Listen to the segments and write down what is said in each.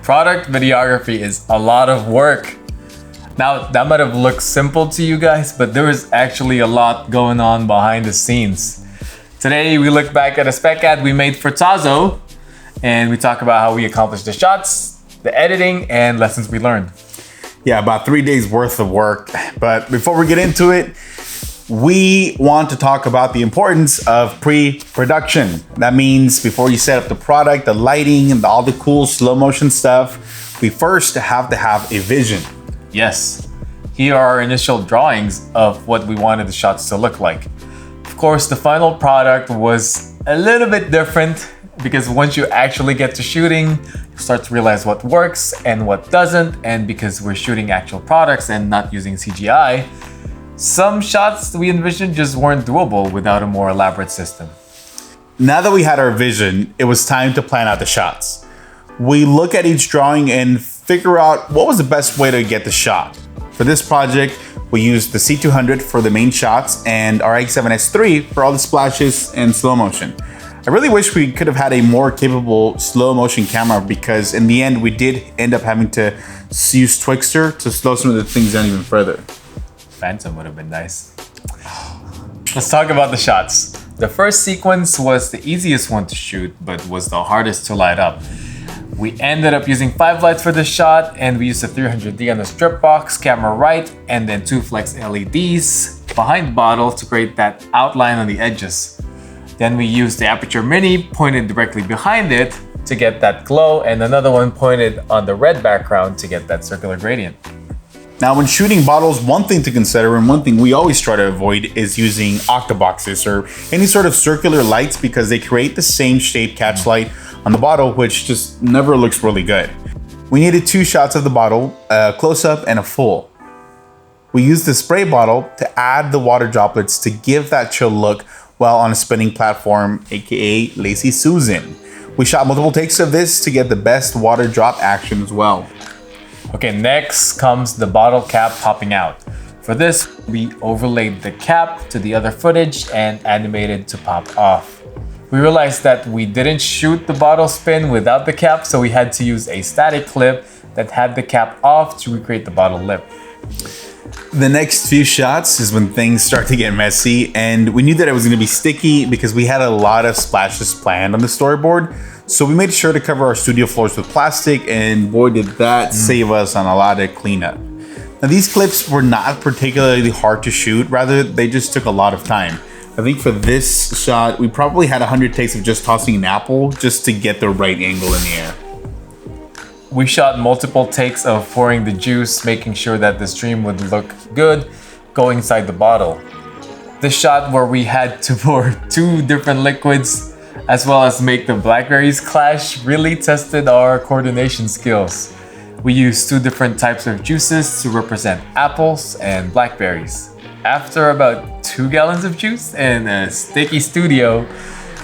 Product videography is a lot of work. Now, that might have looked simple to you guys, but there is actually a lot going on behind the scenes. Today, we look back at a spec ad we made for Tazo, and we talk about how we accomplished the shots, the editing, and lessons we learned. Yeah, about 3 days worth of work. But before we get into it, we want to talk about the importance of pre-production. That means before you set up the product, the lighting, and all the cool slow motion stuff, we first have to have a vision. Yes, here are our initial drawings of what we wanted the shots to look like. Of course, the final product was a little bit different because once you actually get to shooting, you start to realize what works and what doesn't. And because we're shooting actual products and not using CGI, some shots we envisioned just weren't doable without a more elaborate system. Now that we had our vision, it was time to plan out the shots. We look at each drawing and figure out what was the best way to get the shot. For this project, we used the C200 for the main shots and our X7S III for all the splashes and slow motion. I really wish we could have had a more capable slow motion camera because in the end, we did end up having to use Twixtor to slow some of the things down even further. Phantom would have been nice. Let's talk about the shots. The first sequence was the easiest one to shoot, but was the hardest to light up. We ended up using 5 lights for this shot, and we used a 300D on the strip box, camera right, and then 2 flex LEDs behind the bottle to create that outline on the edges. Then we used the Aperture Mini pointed directly behind it to get that glow, and another one pointed on the red background to get that circular gradient. Now, when shooting bottles, one thing to consider and one thing we always try to avoid is using octoboxes or any sort of circular lights because they create the same shape catch light on the bottle, which just never looks really good. We needed 2 shots of the bottle, a close-up and a full. We used the spray bottle to add the water droplets to give that chill look while on a spinning platform, aka Lazy Susan. We shot multiple takes of this to get the best water drop action as well. Okay, next comes the bottle cap popping out. For this, we overlaid the cap to the other footage and animated to pop off. We realized that we didn't shoot the bottle spin without the cap, so we had to use a static clip that had the cap off to recreate the bottle lip. The next few shots is when things start to get messy, and we knew that it was going to be sticky because we had a lot of splashes planned on the storyboard. So we made sure to cover our studio floors with plastic, and boy did that save us on a lot of cleanup. Now these clips were not particularly hard to shoot, rather they just took a lot of time. I think for this shot, we probably had 100 takes of just tossing an apple just to get the right angle in the air. We shot multiple takes of pouring the juice, making sure that the stream would look good going inside the bottle. The shot where we had to pour 2 different liquids as well as make the blackberries clash really tested our coordination skills. We used 2 different types of juices to represent apples and blackberries. After about 2 gallons of juice in a sticky studio,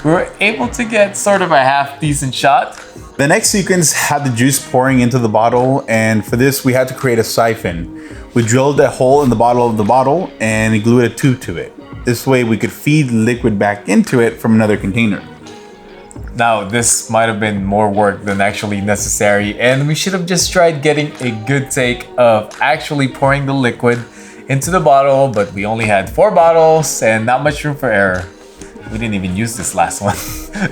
we were able to get sort of a half decent shot. The next sequence had the juice pouring into the bottle, and for this we had to create a siphon. We drilled a hole in the bottle of the bottle and glued a tube to it. This way we could feed liquid back into it from another container. Now, this might have been more work than actually necessary, and we should have just tried getting a good take of actually pouring the liquid into the bottle, but we only had 4 bottles and not much room for error. We didn't even use this last one.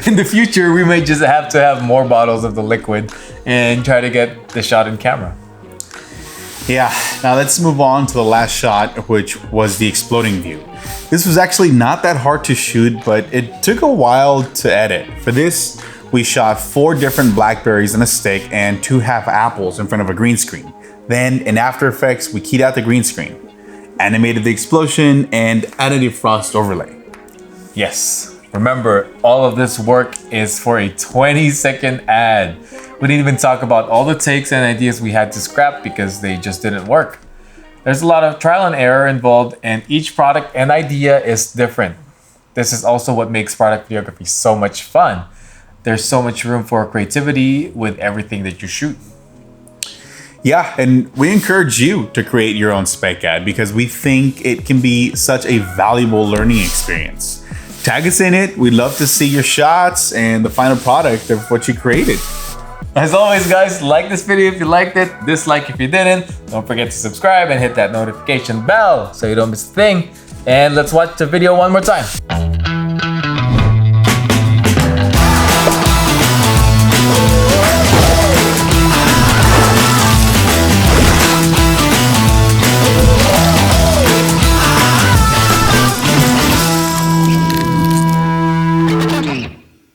In the future, we may just have to have more bottles of the liquid and try to get the shot in camera. Yeah, now let's move on to the last shot, which was the exploding view. This was actually not that hard to shoot, but it took a while to edit. For this, we shot 4 different blackberries on a stick and 2 half apples in front of a green screen. Then in After Effects, we keyed out the green screen, animated the explosion, and added a frost overlay. Yes, remember, all of this work is for a 20-second ad. We didn't even talk about all the takes and ideas we had to scrap because they just didn't work. There's a lot of trial and error involved, and each product and idea is different. This is also what makes product videography so much fun. There's so much room for creativity with everything that you shoot. Yeah, and we encourage you to create your own spec ad because we think it can be such a valuable learning experience. Tag us in it. We'd love to see your shots and the final product of what you created. As always, guys, like this video if you liked it, dislike if you didn't. Don't forget to subscribe and hit that notification bell so you don't miss a thing. And let's watch the video one more time.